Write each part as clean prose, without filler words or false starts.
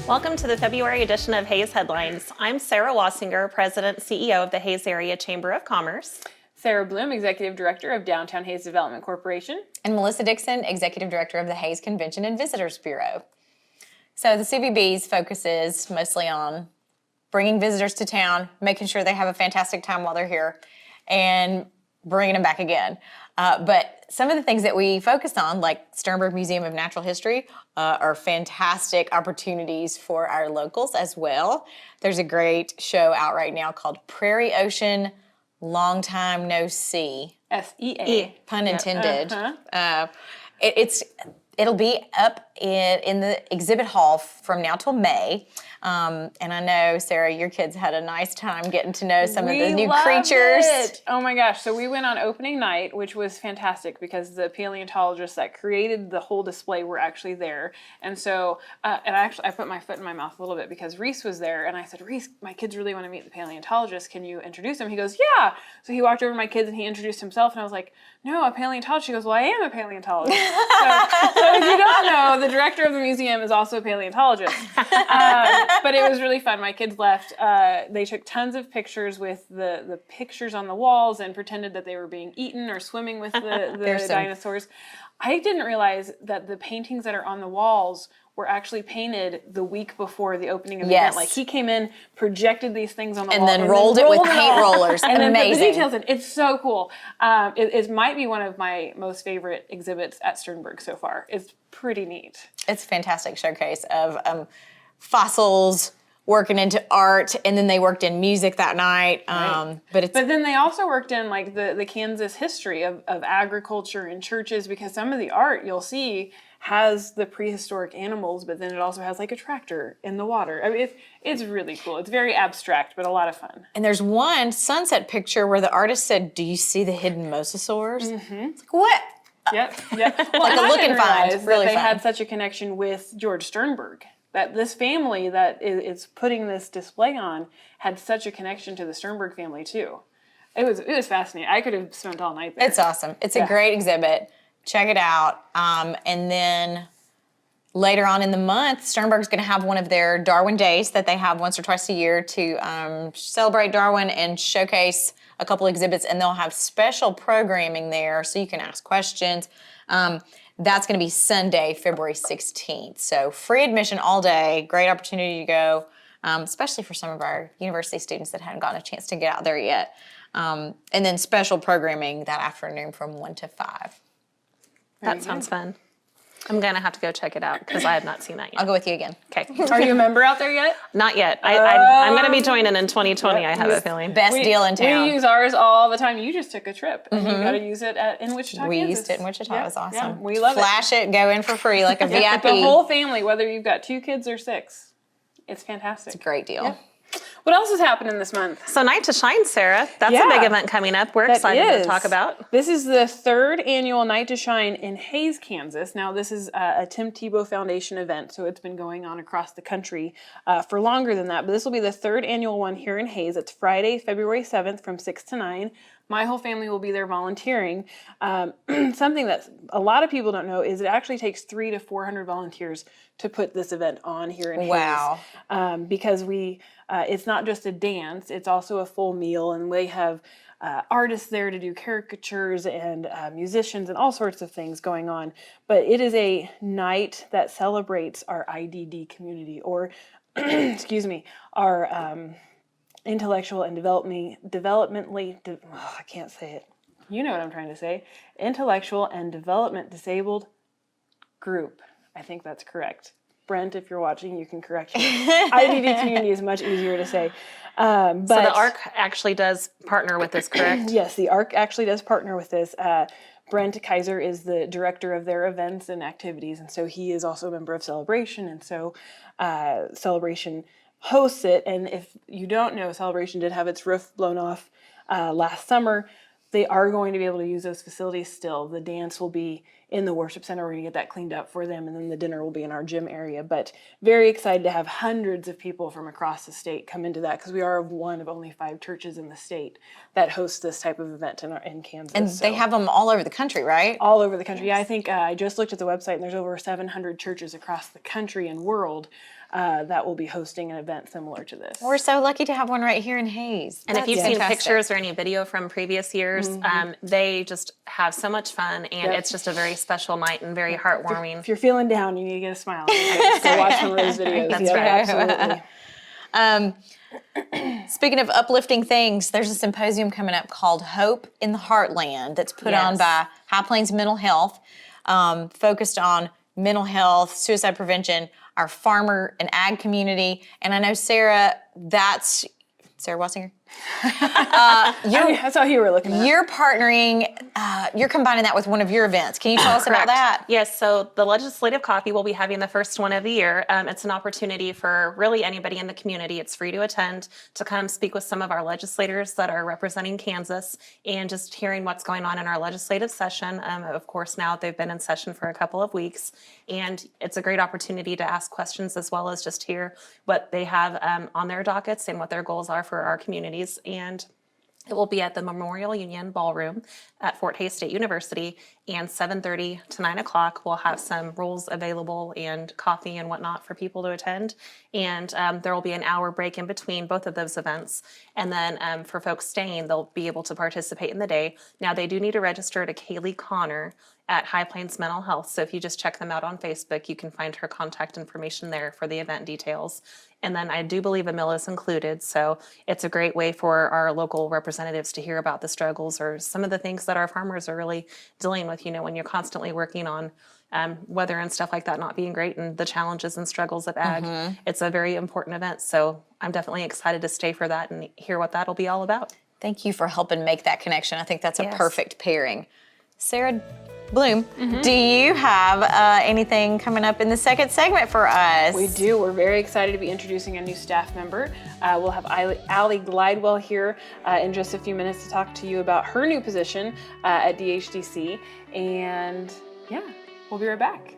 Welcome to the February edition of Hayes Headlines. I'm Sara Wasinger, President and CEO of the Hayes Area Chamber of Commerce. Sara Bloom, Executive Director of Downtown Hayes Development Corporation. And Melissa Dixon, Executive Director of the Hayes Convention and Visitors Bureau. So the CVB's focuses mostly on bringing visitors to town, making sure they have a fantastic time while they're here, and bringing them back again. But some of the things that we focused on, like Sternberg Museum of Natural History, are fantastic opportunities for our locals as well. There's a great show out right now called Prairie Ocean Long Time No See. SEA. Pun intended. It'll be up in the exhibit hall from now till May. And I know, Sara, your kids had a nice time getting to know some of the new creatures. It. Oh my gosh. So we went on opening night, which was fantastic because the paleontologists that created the whole display were actually there. And so, I put my foot in my mouth a little bit because Reese was there. And I said, Reese, my kids really want to meet the paleontologist. Can you introduce them? He goes, yeah. So he walked over to my kids and he introduced himself. And I was like, no, a paleontologist. She goes, well, I am a paleontologist. So if you don't know, the director of the museum is also a paleontologist. But it was really fun. My kids left. They took tons of pictures with the pictures on the walls and pretended that they were being eaten or swimming with the dinosaurs. I didn't realize that the paintings that are on the walls were actually painted the week before the opening of the event. Like he came in, projected these things on the wall, and then rolled it with paint rollers. And then amazing. put the details in. It's so cool. It might be one of my most favorite exhibits at Sternberg so far. It's pretty neat. It's a fantastic showcase of fossils working into art, and then they worked in music that night. Right. But then they also worked in like the Kansas history of agriculture and churches, because some of the art you'll see has the prehistoric animals, but then it also has like a tractor in the water. I mean, it's really cool. It's very abstract, but a lot of fun. And there's one sunset picture where the artist said, "Do you see the hidden mosasaurs?" Mm-hmm. It's like, what? Yep. Well, like and a look and find. Really they fun. had such a connection with George Sternberg. That this family that is putting this display on had such a connection to the Sternberg family too. It was fascinating. I could have spent all night there. It's awesome. It's a great exhibit. Check it out. And then later on in the month, Sternberg's going to have one of their Darwin Days that they have once or twice a year to celebrate Darwin and showcase a couple exhibits. And they'll have special programming there so you can ask questions. That's going to be Sunday, February 16th. So free admission all day. Great opportunity to go, especially for some of our university students that hadn't gotten a chance to get out there yet. And then special programming that afternoon from 1 to 5. That sounds fun. I'm going to have to go check it out because I have not seen that yet. I'll go with you again. Okay. Are you a member out there yet? Not yet. I'm going to be joining in 2020, I have a feeling. Best deal in town. We use ours all the time. You just took a trip, and you got to use it in Wichita, We Kansas. used it in Wichita. It was awesome. Yeah, we love Flash it, go in for free like a VIP. The whole family, whether you've got 2 kids or 6. It's fantastic. It's a great deal. Yeah. What else is happening this month? So Night to Shine, Sara. That's a big event coming up. We're excited to talk about. This is the 3rd annual Night to Shine in Hayes, Kansas. Now, this is a Tim Tebow Foundation event, so it's been going on across the country for longer than that. But this will be the 3rd annual one here in Hayes. It's Friday, February 7th from 6 to 9. My whole family will be there volunteering. Something that a lot of people don't know is it actually takes 300 to 400 volunteers to put this event on here in Hayes. Wow. Because it's not just a dance, it's also a full meal, and we have artists there to do caricatures and musicians and all sorts of things going on. But it is a night that celebrates our IDD community, or excuse me, our intellectual and developmentally, I can't say it. You know what I'm trying to say. Intellectual and development disabled group. I think that's correct. Brent, if you're watching, you can correct me. IDD community is much easier to say. But So the ARC actually does partner with this, correct? Yes, the ARC actually does partner with this. Brent Kaiser is the director of their events and activities, and so he is also a member of Celebration, and so Celebration hosts it. And if you don't know, Celebration did have its roof blown off last summer. They are going to be able to use those facilities still. The dance will be in the worship center. We're going to get that cleaned up for them, and then the dinner will be in our gym area. But very excited to have hundreds of people from across the state come into that, because we are one of only 5 churches in the state that host this type of event in Kansas. And they have them all over the country, right? All over the country. Yeah, I think I just looked at the website, and there's over 700 churches across the country and world that will be hosting an event similar to this. We're so lucky to have one right here in Hayes. And if you've seen fantastic. pictures or any video from previous years, they just have so much fun, and it's just a very special night and very heartwarming. If you're feeling down, you need to get a smile on your face. So watch one of those videos. That's Yeah, right. absolutely. Speaking of uplifting things, there's a symposium coming up called Hope in the Heartland that's put on by High Plains Mental Health, focused on mental health, suicide prevention, our farmer and ag community. And I know, Sarah, that's Sara Wasinger. That's how you were looking at it. You're partnering, you're combining that with one of your events. Can you tell us about that? Yes, so the Legislative Coffee will be having the first one of the year. It's an opportunity for really anybody in the community. It's free to attend, to come speak with some of our legislators that are representing Kansas, and just hearing what's going on in our legislative session. Of course, now they've been in session for a couple of weeks, and it's a great opportunity to ask questions as well as just hear what they have on their dockets and what their goals are for our communities. And it will be at the Memorial Union Ballroom at Fort Hays State University, and 7:30 to 9 o'clock we'll have some rules available and coffee and whatnot for people to attend. And there will be an hour break in between both of those events. And then for folks staying, they'll be able to participate in the day. Now, they do need to register to Kaylee Connor at High Plains Mental Health. So if you just check them out on Facebook, you can find her contact information there for the event details. And then I do believe a meal is included. So it's a great way for our local representatives to hear about the struggles or some of the things that our farmers are really dealing with, when you're constantly working on weather and stuff like that not being great, and the challenges and struggles of ag. It's a very important event. So I'm definitely excited to stay for that and hear what that'll be all about. Thank you for helping make that connection. I think that's a perfect pairing. Sara Bloom, do you have anything coming up in the second segment for us? We do. We're very excited to be introducing a new staff member. We'll have Allie Glidewell here in just a few minutes to talk to you about her new position at DHDC. And yeah, we'll be right back.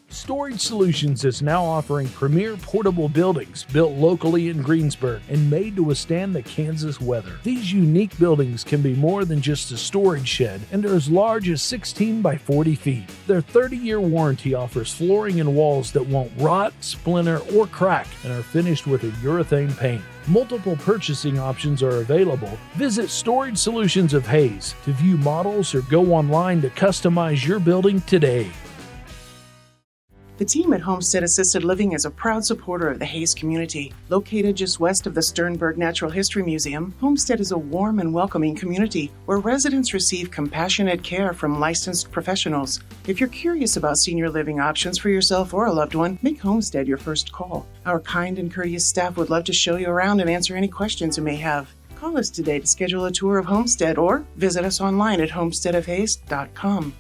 Storage Solutions is now offering premier portable buildings built locally in Greensburg and made to withstand the Kansas weather. These unique buildings can be more than just a storage shed and are as large as 16 by 40 feet. Their 30-year warranty offers flooring and walls that won't rot, splinter, or crack and are finished with a urethane paint. Multiple purchasing options are available. Visit Storage Solutions of Hayes to view models or go online to customize your building today. The team at Homestead Assisted Living is a proud supporter of the Hayes community. Located just west of the Sternberg Natural History Museum, Homestead is a warm and welcoming community where residents receive compassionate care from licensed professionals. If you're curious about senior living options for yourself or a loved one, make Homestead your first call. Our kind and courteous staff would love to show you around and answer any questions you may have. Call us today to schedule a tour of Homestead or visit us online at homesteadofhayes.com.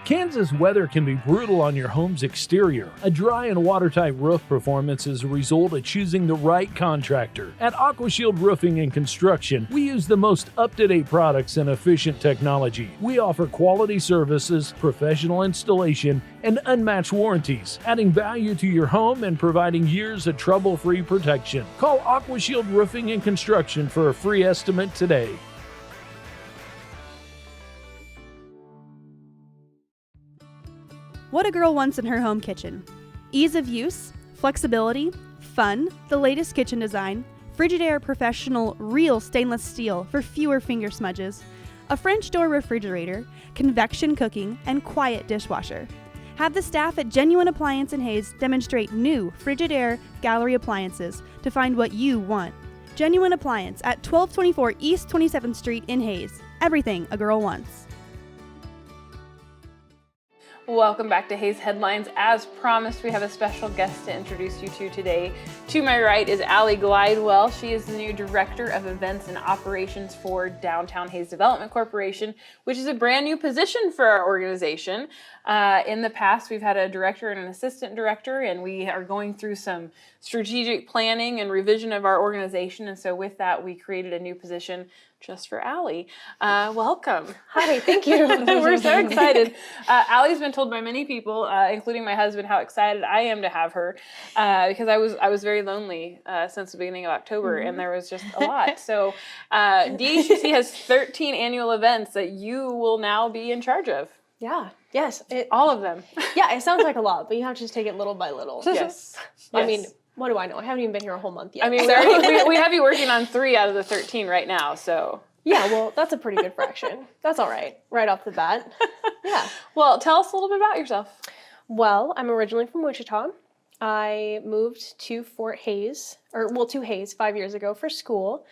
Kansas weather can be brutal on your home's exterior. A dry and watertight roof performance is a result of choosing the right contractor. At AquaShield Roofing and Construction, we use the most up-to-date products and efficient technology. We offer quality services, professional installation, and unmatched warranties, adding value to your home and providing years of trouble-free protection. Call AquaShield Roofing and Construction for a free estimate today. What a girl wants in her home kitchen. Ease of use, flexibility, fun, the latest kitchen design, Frigidaire Professional Real Stainless Steel for fewer finger smudges, a French door refrigerator, convection cooking, and quiet dishwasher. Have the staff at Genuine Appliance in Hayes demonstrate new Frigidaire gallery appliances to find what you want. Genuine Appliance at 1224 East 27th Street in Hayes. Everything a girl wants. Welcome back to Hayes Headlines. As promised, we have a special guest to introduce you to today. To my right is Allie Glidewell. She is the new Director of Events and Operations for Downtown Hayes Development Corporation, which is a brand new position for our organization. In the past, we've had a director and an assistant director, and we are going through some strategic planning and revision of our organization. And so with that, we created a new position just for Allie. Welcome. Hi, thank you. We're so excited. Allie's been told by many people, including my husband, how excited I am to have her because I was very lonely since the beginning of October, and there was just a lot. So DHCC has 13 annual events that you will now be in charge of. Yeah. Yes. All of them. Yeah, it sounds like a lot, but you have to just take it little by little. Yes. I mean, what do I know? I haven't even been here a whole month yet. I mean, we have you working on 3 out of the 13 right now, so. yeah, well, that's a pretty good fraction. That's all right off the bat. Yeah. Well, tell us a little bit about yourself. Well, I'm originally from Wichita. I moved to to Hayes 5 years ago for school.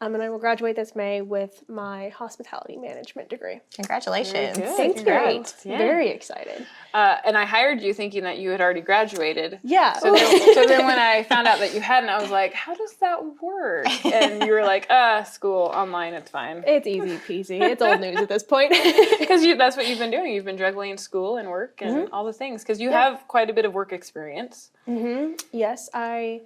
And I will graduate this May with my hospitality management degree. Congratulations. Thank Congrats. you. Yeah. Very excited. And I hired you thinking that you had already graduated. Yeah. So then when I found out that you hadn't, I was like, how does that work? And you were like, school, online, it's fine. It's easy peasy. It's old news at this point. Because that's what you've been doing. You've been juggling school and work and all the things. Because you have quite a bit of work experience. Yes, I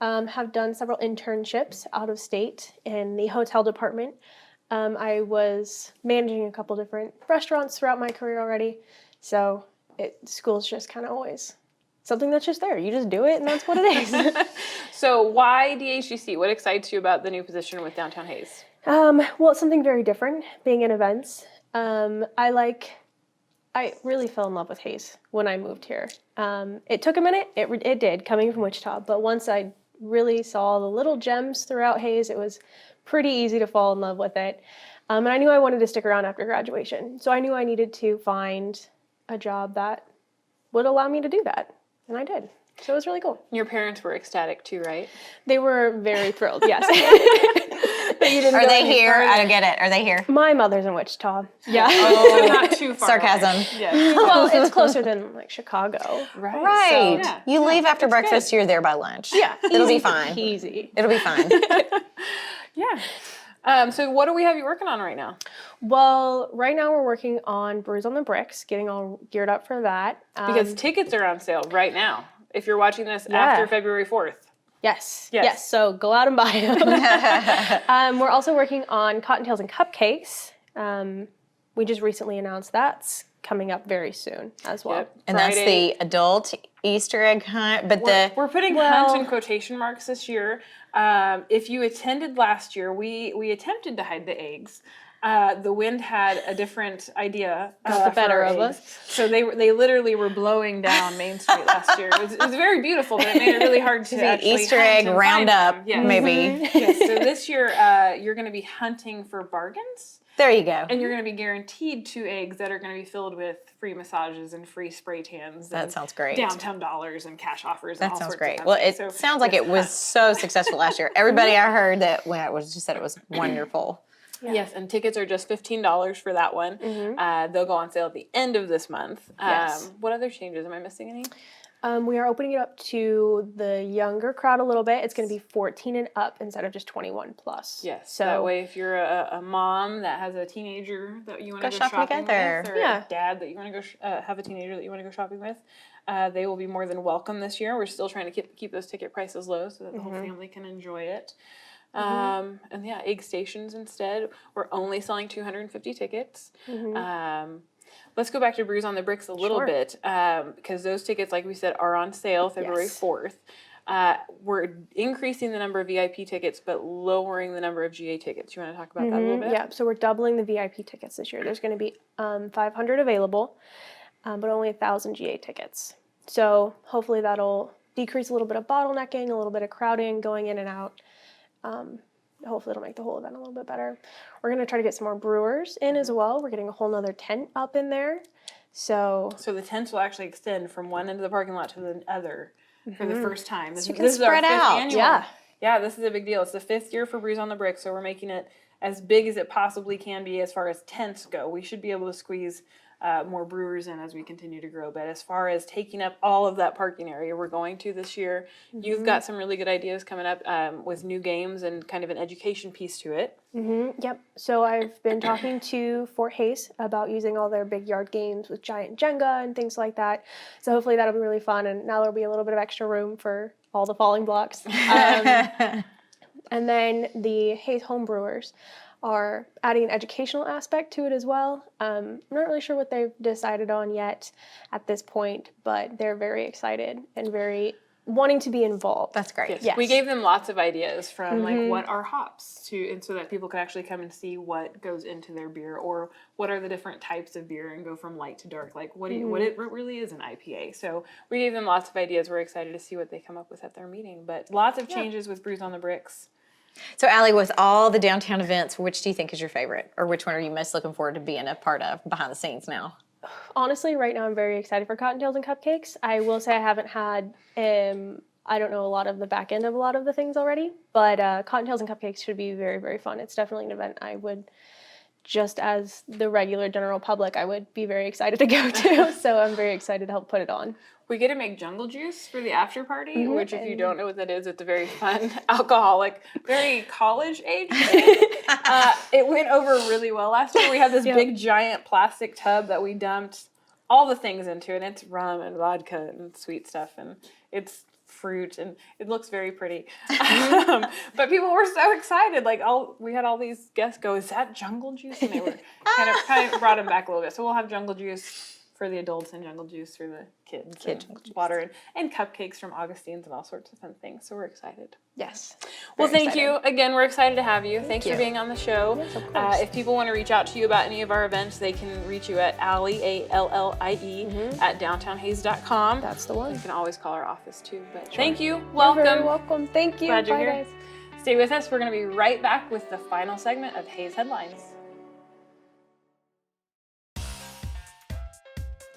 have done several internships out of state in the hotel department. I was managing a couple different restaurants throughout my career already. So school's just kind of always something that's just there. You just do it and that's what it is. So why DHCC? What excites you about the new position with Downtown Hayes? Well, it's something very different being in events. I really fell in love with Hayes when I moved here. It took a minute. It did, coming from Wichita. But once I really saw the little gems throughout Hayes, it was pretty easy to fall in love with it. And I knew I wanted to stick around after graduation. So I knew I needed to find a job that would allow me to do that. And I did. So it was really cool. Your parents were ecstatic too, right? They were very thrilled, yes. Are they here? I don't get it. Are they here? My mother's in Wichita. Yeah. So not too far Sarcasm. away. Yes. Well, it's closer than like Chicago. Right. Right. So, You leave after breakfast, you're there by lunch. Yeah. It'll be fine. Easy. It'll be fine. yeah. So what do we have you working on right now? Well, right now we're working on Brews on the Bricks, getting all geared up for that. Because tickets are on sale right now. If you're watching this after February 4th. Yes. So go out and buy them. We're also working on Cottontails and Cupcakes. We just recently announced that's coming up very soon as well. Yep. And that's the adult Easter egg hunt. But We're putting hunt in quotation marks this year. If you attended last year, we attempted to hide the eggs. The wind had a different idea. Got the better of us. So they literally were blowing down Main Street last year. It was very beautiful, but it made it really hard to actually Easter hunt egg and find roundup, them. Yes. maybe. Yes. So this year, you're going to be hunting for bargains. There you go. And you're going to be guaranteed 2 eggs that are going to be filled with free massages and free spray tans. That and sounds great. Downtown dollars and cash offers. That and all sounds sorts great. Of Well, fun it things. So sounds like it was so successful last year. Everybody I heard that just said it was wonderful. Yes, and tickets are just $15 for that one. They'll go on sale at the end of this month. Yes. What other changes? Am I missing any? We are opening it up to the younger crowd a little bit. It's going to be 14 and up instead of just 21 plus. Yes. So that way, if you're a mom that has a teenager that you want to Go go shopping shopping together. with, or a dad that you want to go have a teenager that you want to go shopping with, they will be more than welcome this year. We're still trying to keep those ticket prices low so that the whole family can enjoy it. And egg stations instead. We're only selling 250 tickets. Let's go back to Brews on the Bricks a little bit because those tickets, like we said, are on sale February 4th. We're increasing the number of VIP tickets but lowering the number of GA tickets. You want to talk about that a little bit? Yeah, so we're doubling the VIP tickets this year. There's going to be 500 available, but only 1,000 GA tickets. So hopefully that'll decrease a little bit of bottlenecking, a little bit of crowding going in and out. Hopefully it'll make the whole event a little bit better. We're going to try to get some more brewers in as well. We're getting a whole nother tent up in there. So the tents will actually extend from one end of the parking lot to the other for the first time. This you can is our spread 5th out. annual. Yeah, this is a big deal. It's the 5th year for Brews on the Bricks, so we're making it as big as it possibly can be as far as tents go. We should be able to squeeze more brewers in as we continue to grow. But as far as taking up all of that parking area, we're going to this year. You've got some really good ideas coming up with new games and kind of an education piece to it. Yep. So I've been talking to Fort Hayes about using all their big yard games with giant Jenga and things like that. So hopefully that'll be really fun. And now there'll be a little bit of extra room for all the falling blocks. And then the Hayes homebrewers are adding an educational aspect to it as well. I'm not really sure what they've decided on yet at this point, but they're very excited and very wanting to be involved. That's great. Yes. Yes. We gave them lots of ideas from like what are hops and so that people could actually come and see what goes into their beer or what are the different types of beer and go from light to dark. Like what it really is an IPA. So we gave them lots of ideas. We're excited to see what they come up with at their meeting. But lots of changes with Brews on the Bricks. So, Allie, with all the downtown events, which do you think is your favorite? Or which one are you most looking forward to being a part of behind the scenes now? Honestly, right now I'm very excited for Cottontails and Cupcakes. I will say I haven't had, I don't know a lot of the back end of a lot of the things already, but Cottontails and Cupcakes should be very, very fun. It's definitely an event I would, just as the regular general public, I would be very excited to go to. So I'm very excited to help put it on. We get to make jungle juice for the after party, which if you don't know what that is, it's a very fun, alcoholic, very college age thing. It went over really well last year. We had this big giant plastic tub that we dumped all the things into, and it's rum and vodka and sweet stuff, and it's fruit, and it looks very pretty. But people were so excited. Like we had all these guests go, "Is that jungle juice?" And they were kind of brought them back a little bit. So we'll have jungle juice for the adults and jungle juice for the kids. Water and cupcakes from Augustine's and all sorts of fun things. So we're excited. Yes. Well, thank you. Again, we're excited to have you. Thanks for being on the show. Yes, of course. If people want to reach out to you about any of our events, they can reach you at Allie, ALLIE, at downtownhaze.com. That's the one. You can always call our office too. But thank you. You're Welcome. very welcome. Thank you. Glad you're Bye, here. guys. Stay with us. We're going to be right back with the final segment of Haze Headlines.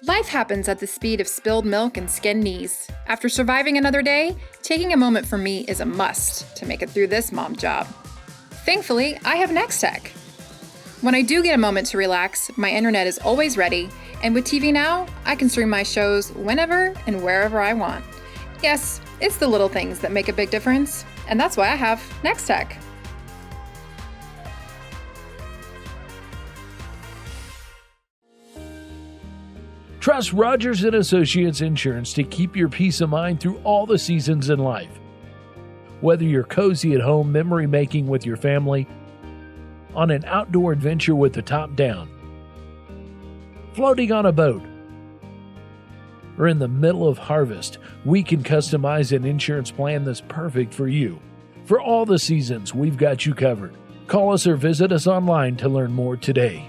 Life happens at the speed of spilled milk and skinned knees. After surviving another day, taking a moment for me is a must to make it through this mom job. Thankfully, I have Nex-Tech. When I do get a moment to relax, my internet is always ready, and with TV Now, I can stream my shows whenever and wherever I want. Yes, it's the little things that make a big difference, and that's why I have Nex-Tech. Trust Rogers & Associates Insurance to keep your peace of mind through all the seasons in life. Whether you're cozy at home memory making with your family, on an outdoor adventure with the top down, floating on a boat, or in the middle of harvest, we can customize an insurance plan that's perfect for you. For all the seasons, we've got you covered. Call us or visit us online to learn more today.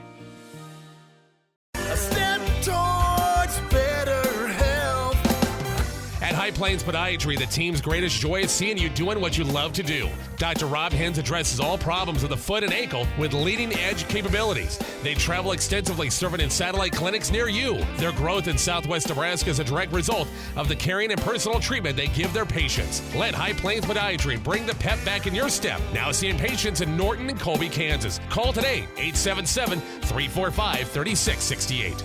High Plains Podiatry, the team's greatest joy is seeing you doing what you love to do. Dr. Rob Hens addresses all problems of the foot and ankle with leading-edge capabilities. They travel extensively, serving in satellite clinics near you. Their growth in southwest Nebraska is a direct result of the caring and personal treatment they give their patients. Let High Plains Podiatry bring the pep back in your step. Now seeing patients in Norton and Colby, Kansas. Call today, 877-345-3668.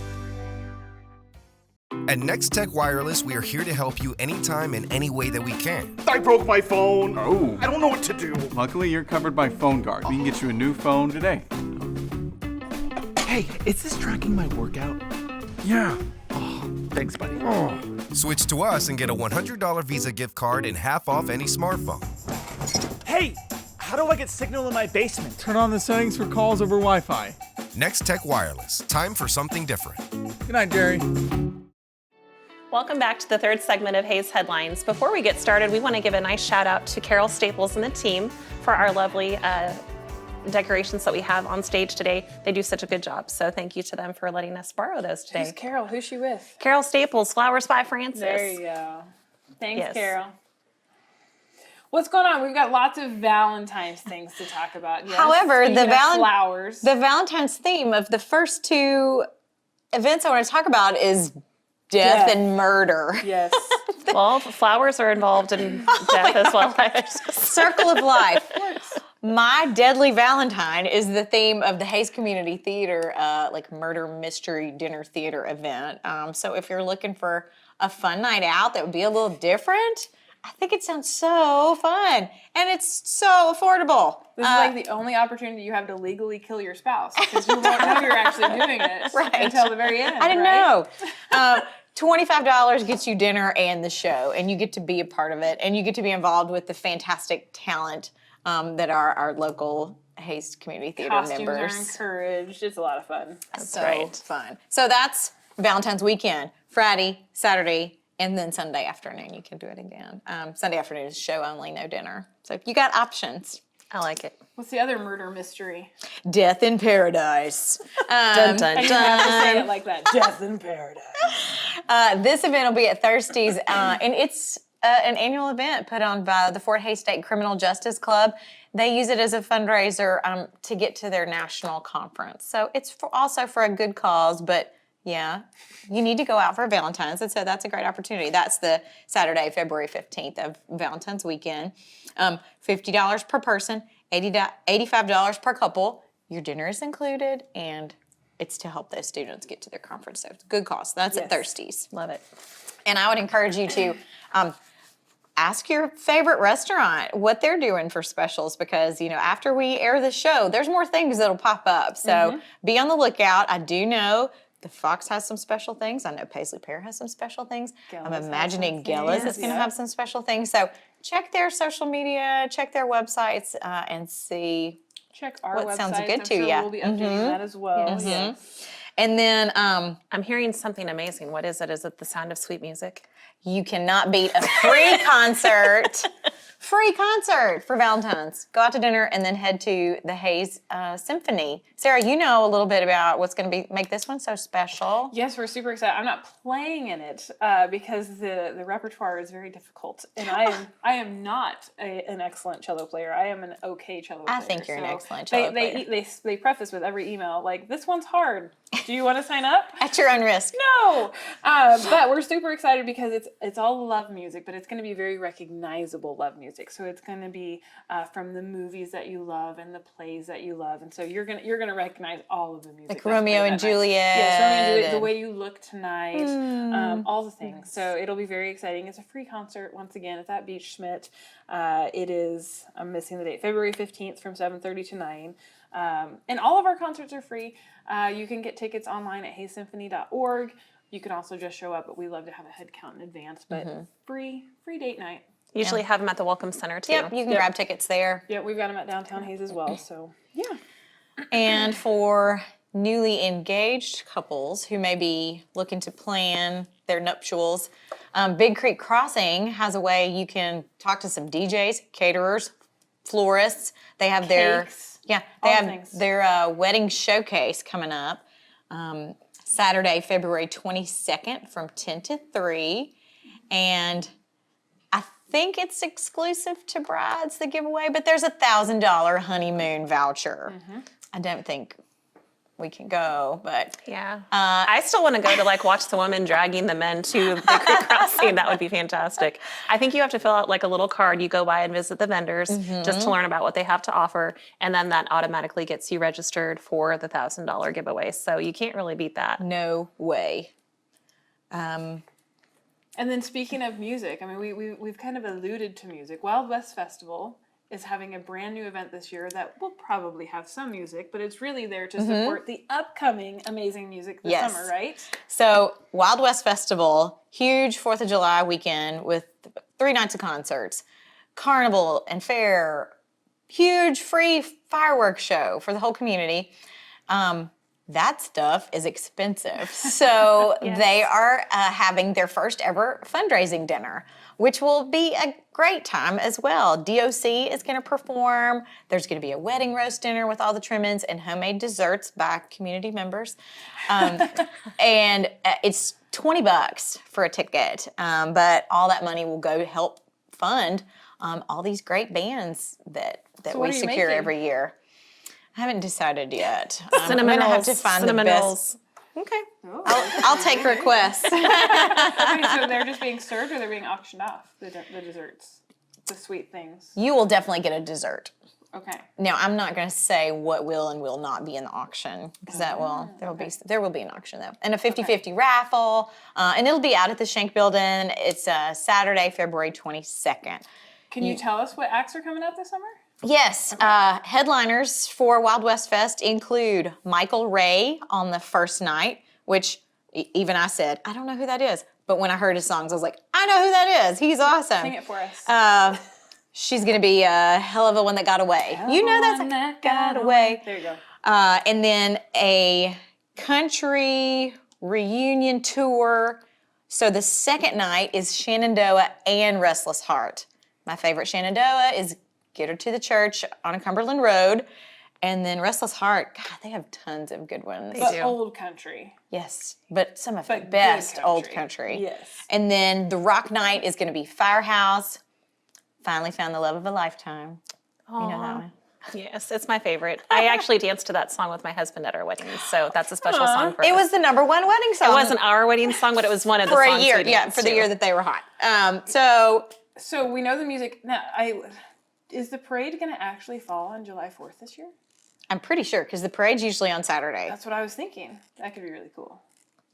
At Nex-Tech Wireless, we are here to help you anytime in any way that we can. I broke my phone. Oh. I don't know what to do. Luckily, you're covered by Phone Guard. We can get you a new phone today. Hey, is this tracking my workout? Yeah. Oh, thanks, buddy. Oh. Switch to us and get a $100 Visa gift card and half off any smartphone. Hey, how do I get signal in my basement? Turn on the settings for calls over Wi-Fi. Nex-Tech Wireless. Time for something different. Good night, Jerry. Welcome back to the third segment of Haze Headlines. Before we get started, we want to give a nice shout out to Carol Staples and the team for our lovely decorations that we have on stage today. They do such a good job, so thank you to them for letting us borrow those today. Who's Carol? Who's she with? Carol Staples, Flowers by Francis. There you go. Thanks, Yes. Carol. What's going on? We've got lots of Valentine's things to talk about. Yes. However, Speaking of flowers. the Valentine's theme of the first two events I want to talk about is death and murder. Yes. Well, flowers are involved in death as well. Circle of life. My Deadly Valentine is the theme of the Hays Community Theater, like murder mystery dinner theater event. So if you're looking for a fun night out that would be a little different, I think it sounds so fun. And it's so affordable. This is like the only opportunity you have to legally kill your spouse because you won't know you're actually doing it until the very end. I didn't know. $25 gets you dinner and the show, and you get to be a part of it, and you get to be involved with the fantastic talent that our local Hayes Community Theater Costumes members. are encouraged. It's a lot of fun. So fun. So that's Valentine's weekend, Friday, Saturday, and then Sunday afternoon. You can do it again. Sunday afternoon is show only, no dinner. So you got options. I like it. What's the other murder mystery? Death in Paradise. Dun, dun, And you have to say it like that. Death in Paradise. This event will be at Thirsties, and it's an annual event put on by the Fort Hays State Criminal Justice Club. They use it as a fundraiser to get to their national conference. So it's also for a good cause, but yeah, you need to go out for Valentine's, and so that's a great opportunity. That's the Saturday, February 15th of Valentine's weekend. $50 per person, $85 per couple. Your dinner is included, and it's to help those students get to their conference. So it's a good cause. That's at Thirsties. Love it. And I would encourage you to ask your favorite restaurant what they're doing for specials, because, you know, after we air the show, there's more things that'll pop up. So be on the lookout. I do know the Fox has some special things. I know Paisley Pear has some special things. I'm imagining Gella's is going to have some special things. So check their social media, check their websites, and see Check our what website. sounds good I'm to sure you. We'll be updating that as well. Yes. And then I'm hearing something amazing. What is it? Is it the sound of sweet music? you cannot beat a free concert. Free concert for Valentine's. Go out to dinner and then head to the Hayes Symphony. Sarah, you know a little bit about what's going to make this one so special. Yes, we're super excited. I'm not playing in it because the repertoire is very difficult, and I am not an excellent cello player. I am an okay cello player. I think you're an excellent cello player. They preface with every email like, "This one's hard. Do you want to sign up?" At your own risk. No, but we're super excited because it's all love music, but it's going to be very recognizable love music. So it's going to be from the movies that you love and the plays that you love, and so you're gonna recognize all of the music. Like Romeo and Juliet. Yes, Romeo and Juliet. The Way You Look Tonight. All the things. Nice. So it'll be very exciting. It's a free concert once again. It's at Beach Schmidt. It is. I'm missing the date. February 15th from 7:30 to 9. And all of our concerts are free. You can get tickets online at haysymphony.org. You can also just show up, but we love to have a head count in advance. But free date night. Usually have them at the Welcome Center too. Yep, you can grab tickets there. Yeah, we've got them at Downtown Hayes as well. So yeah. And for newly engaged couples who may be looking to plan their nuptials, Big Creek Crossing has a way you can talk to some DJs, caterers, florists. They have their wedding showcase coming up Saturday, February 22nd from 10 to 3. And I think it's exclusive to brides, the giveaway, but there's a $1,000 honeymoon voucher. I don't think we can go, but yeah, I still want to go to watch the women dragging the men to the creek crossing. That would be fantastic. I think you have to fill out a little card. You go by and visit the vendors just to learn about what they have to offer, and then that automatically gets you registered for the $1,000 giveaway. So you can't really beat that. No way. And then speaking of music, I mean, we've kind of alluded to music. Wild West Festival is having a brand new event this year that will probably have some music, but it's really there to support the upcoming amazing music this summer, right? So Wild West Festival, huge 4th of July weekend with 3 nights of concerts, carnival and fair, huge free fireworks show for the whole community. That stuff is expensive. So they are having their first ever fundraising dinner, which will be a great time as well. DOC is going to perform. There's going to be a wedding roast dinner with all the trimmings and homemade desserts by community members. And it's $20 for a ticket. But all that money will go to help fund all these great bands that we secure every year. I haven't decided yet. I'm going to have to find the best. Okay. I'll take requests. Okay, so they're just being served or they're being auctioned off, the desserts, the sweet things? You will definitely get a dessert. Okay. Now, I'm not going to say what will and will not be in the auction, because there will be an auction though. And a 50-50 raffle, and it'll be out at the Schenck Building. It's Saturday, February 22nd. Can you tell us what acts are coming up this summer? Yes, headliners for Wild West Fest include Michael Ray on the first night, which even I said, I don't know who that is. But when I heard his songs, I was like, I know who that is. He's awesome. Sing it for us. She's going to be a hell of a one that got away. You know that's One that got away. There you go. And then a country reunion tour. So the second night is Shenandoah and Restless Heart. My favorite Shenandoah is Get Her to the Church on Cumberland Road. And then Restless Heart, God, they have tons of good ones. But old country. Yes, but some of the But best good old country. country. Yes. And then the rock night is going to be Firehouse. Finally found the love of a lifetime. You know that one. Yes, it's my favorite. I actually danced to that song with my husband at our wedding, so that's a special song for us. It was the #1 wedding song. It wasn't our wedding song, but it was one of the for songs a year. we Yeah, danced for the to. year that they were hot. So we know the music. Now, is the parade going to actually fall on July 4th this year? I'm pretty sure because the parade's usually on Saturday. That's what I was thinking. That could be really cool.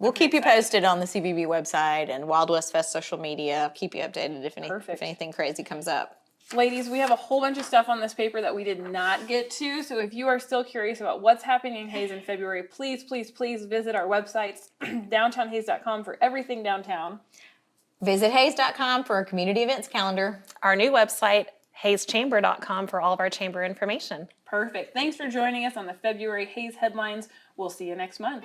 We'll keep you posted on the CVB website and Wild West Fest social media. I'll keep you updated if anything crazy comes up. Ladies, we have a whole bunch of stuff on this paper that we did not get to. So if you are still curious about what's happening in Hayes in February, please, please, please visit our websites, downtownhayes.com for everything downtown. Visit Hayes.com for our community events calendar. Our new website, hayeschamber.com, for all of our chamber information. Perfect. Thanks for joining us on the February Hayes headlines. We'll see you next month.